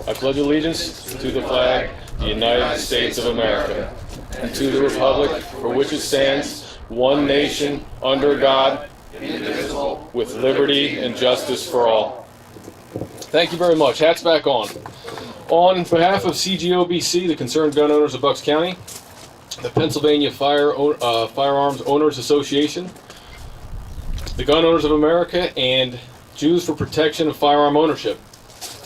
I pledge allegiance to the flag of the United States of America and to the republic for which it stands, one nation, under God, indivisible, with liberty and justice for all. Thank you very much. Hats back on. On behalf of CGOBC, the Concerned Gun Owners of Bucks County, the Pennsylvania Firearms Owners Association, the Gun Owners of America, and Jews for Protection of Firearm Ownership,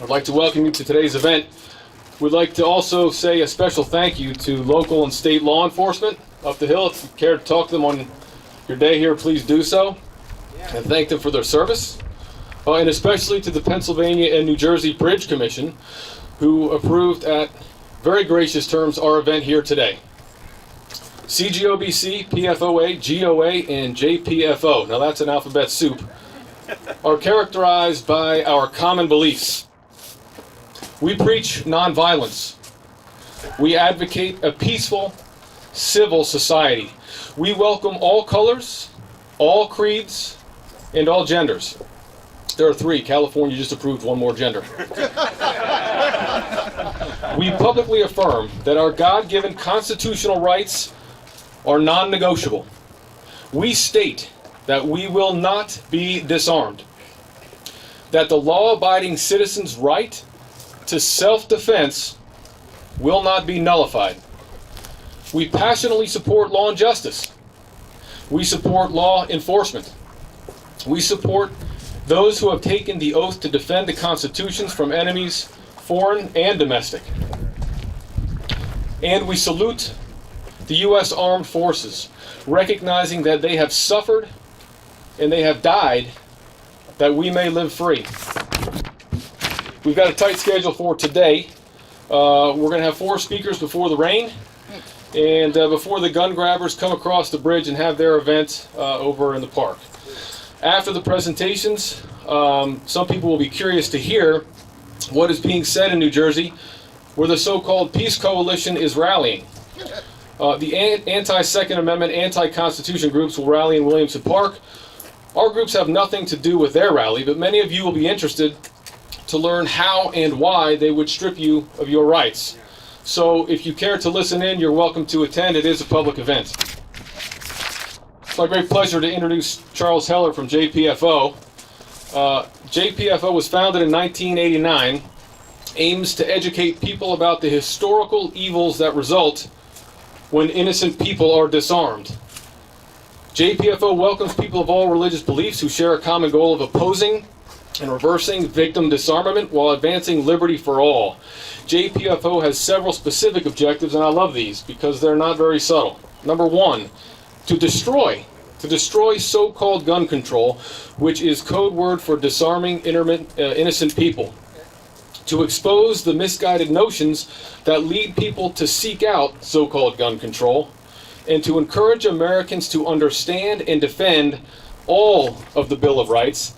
I'd like to welcome you to today's event. We'd like to also say a special thank you to local and state law enforcement up the hill. If you care to talk to them on your day here, please do so, and thank them for their service. And especially to the Pennsylvania and New Jersey Bridge Commission, who approved at very gracious terms our event here today. CGOBC, PFOA, GOA, and JPFO, now that's an alphabet soup, are characterized by our common beliefs. We preach nonviolence. We advocate a peaceful, civil society. We welcome all colors, all creeds, and all genders. There are 3. California just approved one more gender. We publicly affirm that our God-given constitutional rights are non-negotiable. We state that we will not be disarmed, that the law-abiding citizen's right to self-defense will not be nullified. We passionately support law and justice. We support law enforcement. We support those who have taken the oath to defend the constitutions from enemies, foreign and domestic. And we salute the U.S. Armed Forces, recognizing that they have suffered and they have died that we may live free. We've got a tight schedule for today. We're going to have 4 speakers before the rain and before the gun grabbers come across the bridge and have their event over in the park. After the presentations, some people will be curious to hear what is being said in New Jersey, where the so-called Peace Coalition is rallying. The anti-Second Amendment, anti-Constitution groups will rally in Williamson Park. Our groups have nothing to do with their rally, but many of you will be interested to learn how and why they would strip you of your rights. So if you care to listen in, you're welcome to attend. It is a public event. It's my great pleasure to introduce Charles Heller from JPFO. JPFO was founded in 1989, aims to educate people about the historical evils that result when innocent people are disarmed. JPFO welcomes people of all religious beliefs who share a common goal of opposing and reversing victim disarmament while advancing liberty for all. JPFO has several specific objectives, and I love these because they're not very subtle. Number 1, to destroy so-called gun control, which is code word for disarming innocent people. To expose the misguided notions that lead people to seek out so-called gun control, and to encourage Americans to understand and defend all of the Bill of Rights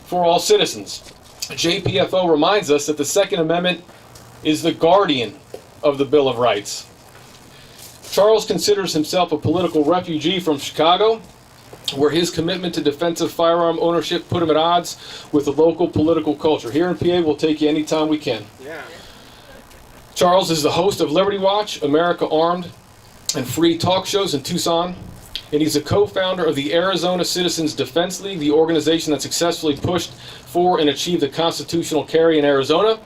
for all citizens. JPFO reminds us that the Second Amendment is the guardian of the Bill of Rights. Charles considers himself a political refugee from Chicago, where his commitment to defensive firearm ownership put him at odds with the local political culture. Here in PA, we'll take you anytime we can. Yeah. Charles is the host of Liberty Watch, America Armed and Free talk shows in Tucson, and he's a co-founder of the Arizona Citizens Defense League, the organization that successfully pushed for and achieved the constitutional carry in Arizona,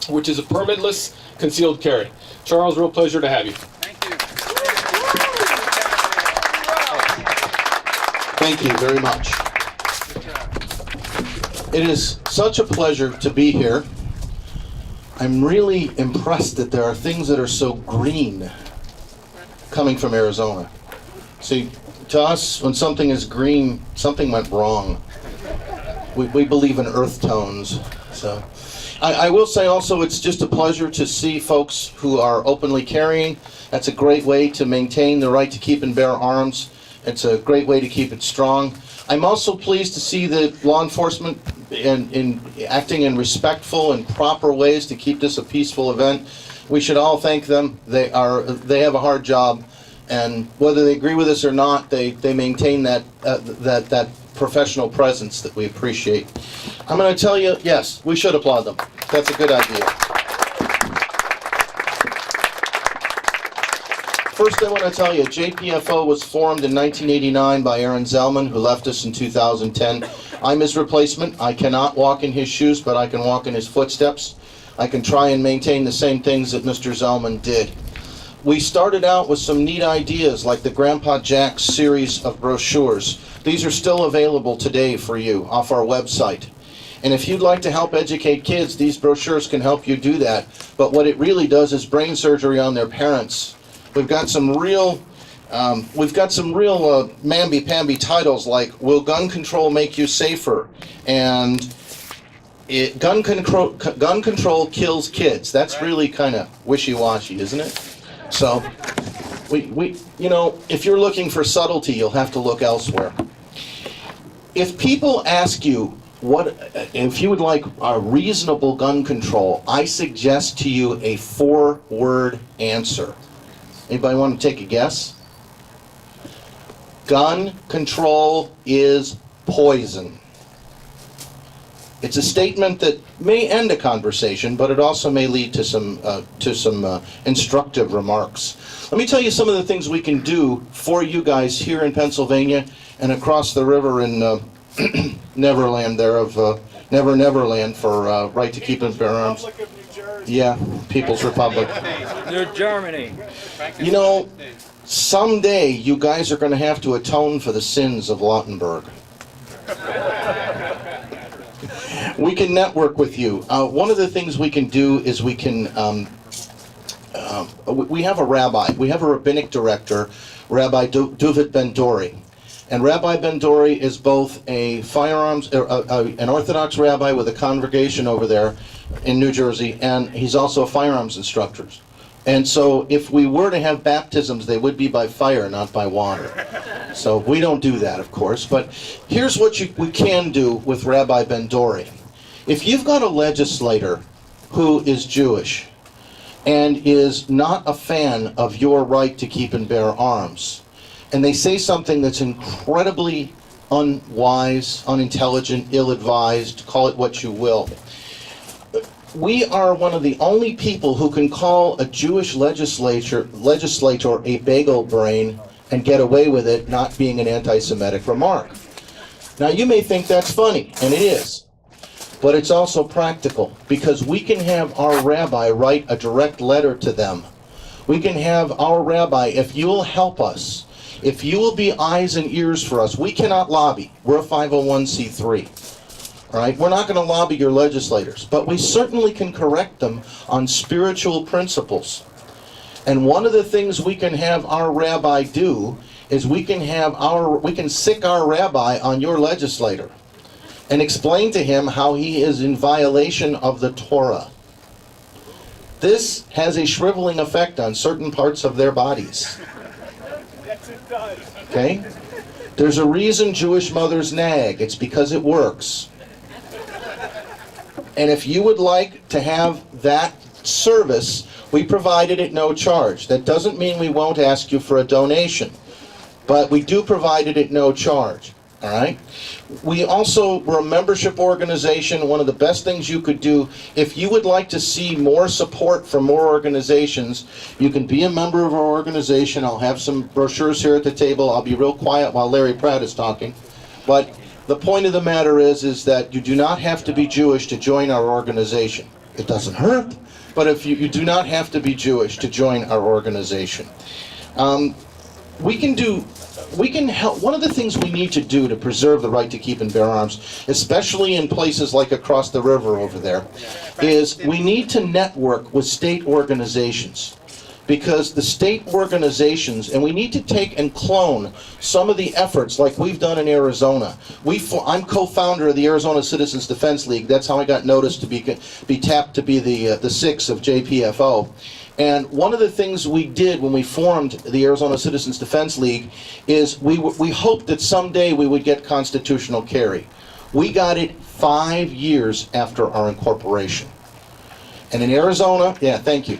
which is a permitless concealed carry. Charles, real pleasure to have you. Thank you very much. It is such a pleasure to be here. I'm really impressed that there are things that are so green coming from Arizona. See, to us, when something is green, something went wrong. We believe in earth tones. So, I will say also it's just a pleasure to see folks who are openly carrying. That's a great way to maintain the right to keep and bear arms. It's a great way to keep it strong. I'm also pleased to see the law enforcement in acting in respectful and proper ways to keep this a peaceful event. We should all thank them. They have a hard job, and whether they agree with us or not, they maintain that professional presence that we appreciate. I'm going to tell you, yes, we should applaud them. That's a good idea. First, I want to tell you, JPFO was formed in 1989 by Aaron Zellman, who left us in 2010. I'm his replacement. I cannot walk in his shoes, but I can walk in his footsteps. I can try and maintain the same things that Mr. Zellman did. We started out with some neat ideas like the Grandpa Jack's series of brochures. These are still available today for you off our website. And if you'd like to help educate kids, these brochures can help you do that. But what it really does is brain surgery on their parents. We've got some real mamby-pamby titles like "Will Gun Control Make You Safer?" and gun control kills kids. That's really kind of wishy-washy, isn't it? So, if you're looking for subtlety, you'll have to look elsewhere. If people ask you if you would like a reasonable gun control, I suggest to you a 4-word answer. Anybody want to take a guess? Gun control is poison. It's a statement that may end a conversation, but it also may lead to some instructive remarks. Let me tell you some of the things we can do for you guys here in Pennsylvania and across the river in Neverland there of Neverland for right to keep and bear arms. Republic of New Jersey. Yeah, People's Republic. New Germany. You know, someday you guys are going to have to atone for the sins of Lautenberg. We can network with you. One of the things we can do is we can, we have a rabbi. We have a rabbinic director, Rabbi Duvid Ben-Dori. And Rabbi Ben-Dori is both an Orthodox rabbi with a congregation over there in New Jersey, and he's also a firearms instructor. And so if we were to have baptisms, they would be by fire, not by water. So we don't do that, of course. But here's what we can do with Rabbi Ben-Dori. If you've got a legislator who is Jewish and is not a fan of your right to keep and bear arms, and they say something that's incredibly unwise, unintelligent, ill-advised, call it what you will, we are one of the only people who can call a Jewish legislator a bagel brain and get away with it not being an anti-Semitic remark. Now you may think that's funny, and it is, but it's also practical because we can have our rabbi write a direct letter to them. We can have our rabbi, if you'll help us, if you will be eyes and ears for us, we cannot lobby. We're a 501c3. All right? We're not going to lobby your legislators, but we certainly can correct them on spiritual principles. And one of the things we can have our rabbi do is we can sick our rabbi on your legislator and explain to him how he is in violation of the Torah. This has a shriveling effect on certain parts of their bodies. Yes, it does. Okay? There's a reason Jewish mothers nag. It's because it works. And if you would like to have that service, we provide it at no charge. That doesn't mean we won't ask you for a donation, but we do provide it at no charge. All right? We're a membership organization. One of the best things you could do, if you would like to see more support from more organizations, you can be a member of our organization. I'll have some brochures here at the table. I'll be real quiet while Larry Pratt is talking. But the point of the matter is that you do not have to be Jewish to join our organization. It doesn't hurt, but if you do not have to be Jewish to join our organization. We can help. One of the things we need to do to preserve the right to keep and bear arms, especially in places like across the river over there, is we need to network with state organizations. Because the state organizations, and we need to take and clone some of the efforts like we've done in Arizona. I'm co-founder of the Arizona Citizens Defense League. That's how I got noticed to be tapped to be the sixth of JPFO. And one of the things we did when we formed the Arizona Citizens Defense League is we hoped that someday we would get constitutional carry. We got it 5 years after our incorporation. And in Arizona, yeah, thank you.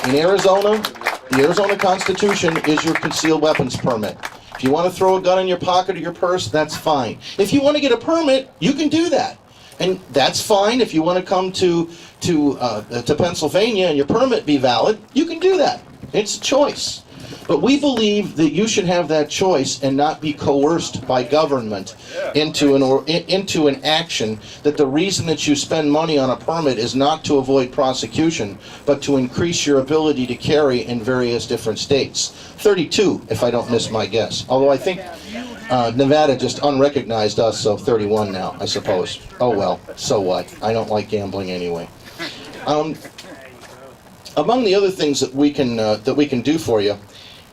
In Arizona, the Arizona Constitution is your concealed weapons permit. If you want to throw a gun in your pocket or your purse, that's fine. If you want to get a permit, you can do that. And that's fine. If you want to come to Pennsylvania and your permit be valid, you can do that. It's a choice. But we believe that you should have that choice and not be coerced by government into an action, that the reason that you spend money on a permit is not to avoid prosecution, but to increase your ability to carry in various different states. 32, if I don't miss my guess. Although I think Nevada just unrecognized us, so 31 now, I suppose. Oh well, so what? I don't like gambling anyway. Among the other things that we can do for you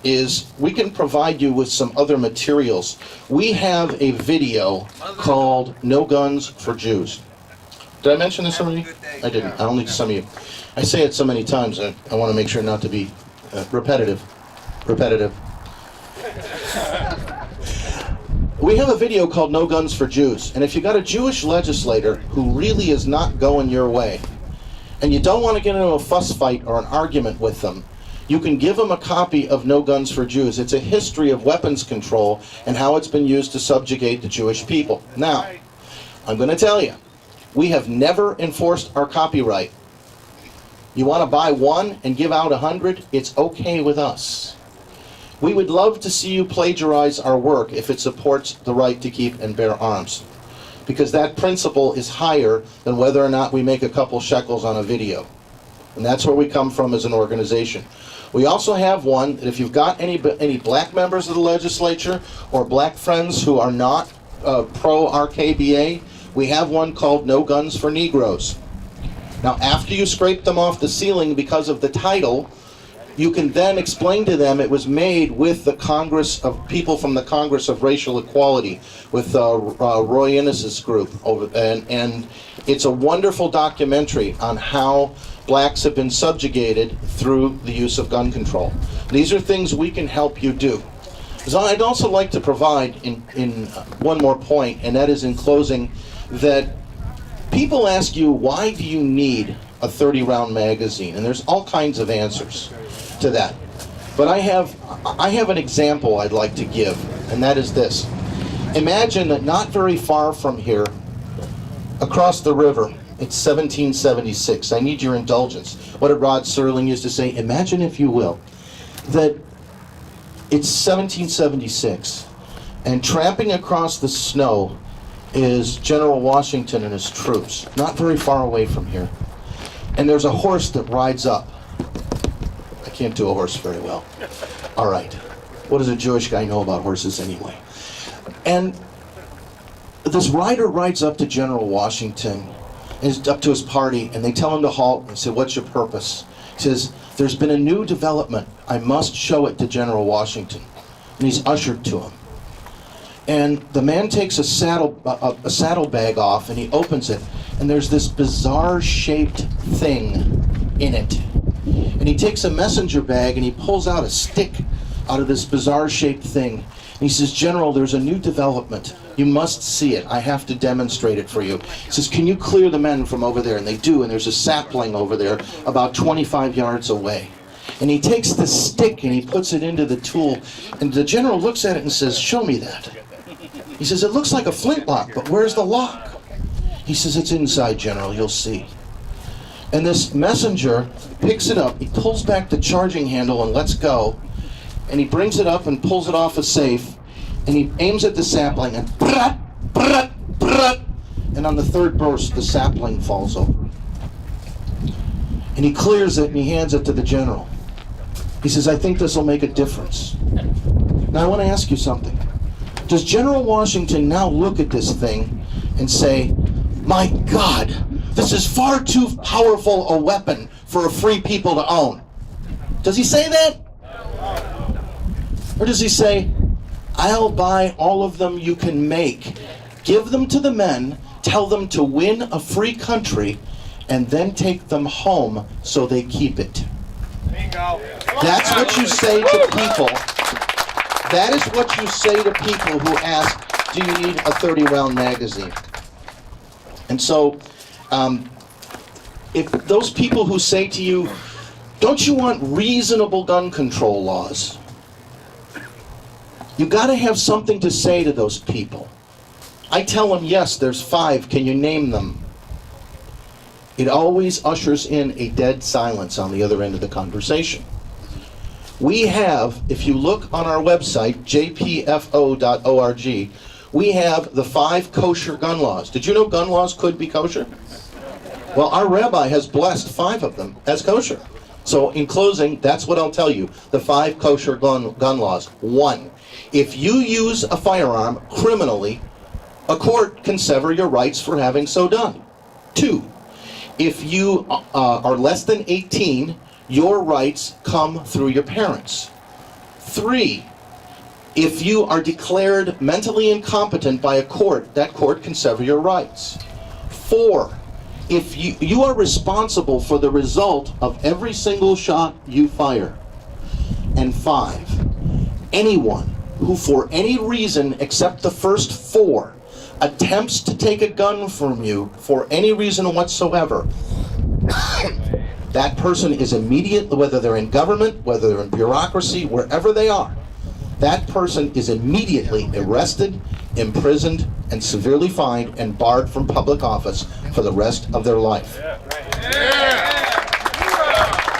is we can provide you with some other materials. We have a video called No Guns for Jews. Did I mention this already? I didn't. Only to some of you. I say it so many times, I want to make sure not to be repetitive. We have a video called No Guns for Jews. And if you got a Jewish legislator who really is not going your way, and you don't want to get into a fuss fight or an argument with them, you can give them a copy of No Guns for Jews. It's a history of weapons control and how it's been used to subjugate the Jewish people. Now, I'm going to tell you, we have never enforced our copyright. You want to buy one and give out 100? It's okay with us. We would love to see you plagiarize our work if it supports the right to keep and bear arms, because that principle is higher than whether or not we make a couple shekels on a video. And that's where we come from as an organization. We also have one that if you've got any black members of the legislature or black friends who are not pro-RKBA, we have one called No Guns for Negroes. Now, after you scrape them off the ceiling because of the title, you can then explain to them it was made with the Congress of people from the Congress of Racial Equality, with Roy Innes's group, and it's a wonderful documentary on how blacks have been subjugated through the use of gun control. These are things we can help you do. So I'd also like to provide in one more point, and that is in closing, that people ask you, why do you need a 30-round magazine? And there's all kinds of answers to that. But I have an example I'd like to give, and that is this. Imagine that not very far from here, across the river, it's 1776. I need your indulgence. What did Rod Serling used to say? Imagine, if you will, that it's 1776, and tramping across the snow is General Washington and his troops, not very far away from here. And there's a horse that rides up. I can't do a horse very well. All right. What does a Jewish guy know about horses anyway? And this rider rides up to General Washington, and up to his party, and they tell him to halt, and say, what's your purpose? He says, there's been a new development. I must show it to General Washington. And he's ushered to him. And the man takes a saddlebag off, and he opens it, and there's this bizarre-shaped thing in it. And he takes a messenger bag, and he pulls out a stick out of this bizarre-shaped thing. And he says, General, there's a new development. You must see it. I have to demonstrate it for you. He says, can you clear the men from over there? And they do, and there's a sapling over there about 25 yards away. And he takes the stick and he puts it into the tool, and the general looks at it and says, show me that. He says, it looks like a flintlock, but where's the lock? He says, it's inside, General, you'll see. And this messenger picks it up, he pulls back the charging handle and lets go, and he brings it up and pulls it off a safe, and he aims at the sapling, and brat, brat, brat, and on the third burst, the sapling falls over. And he clears it and he hands it to the general. He says, I think this will make a difference. Now I want to ask you something. Does General Washington now look at this thing and say, my God, this is far too powerful a weapon for a free people to own? Does he say that? Or does he say, I'll buy all of them you can make, give them to the men, tell them to win a free country, and then take them home so they keep it? Bingo. That's what you say to people. That is what you say to people who ask, do you need a 30-round magazine? And so, if those people who say to you, don't you want reasonable gun control laws? You got to have something to say to those people. I tell them, yes, there's 5. Can you name them? It always ushers in a dead silence on the other end of the conversation. We have, if you look on our website, jpfo.org, we have the 5 kosher gun laws. Did you know gun laws could be kosher? Well, our rabbi has blessed 5 of them as kosher. So in closing, that's what I'll tell you. The 5 kosher gun laws. 1, if you use a firearm criminally, a court can sever your rights for having so done. 2, if you are less than 18, your rights come through your parents. 3, if you are declared mentally incompetent by a court, that court can sever your rights. 4, if you are responsible for the result of every single shot you fire. And 5, anyone who for any reason except the first 4 attempts to take a gun from you for any reason whatsoever, that person is immediately, whether they're in government, whether they're in bureaucracy, wherever they are, that person is immediately arrested, imprisoned, and severely fined and barred from public office for the rest of their life.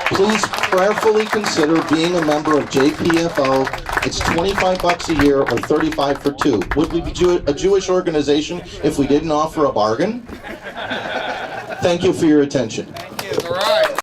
Please prayerfully consider being a member of JPFO. It's $25 a year or $35 for 2. Would we be a Jewish organization if we didn't offer a bargain? Thank you for your attention. All right.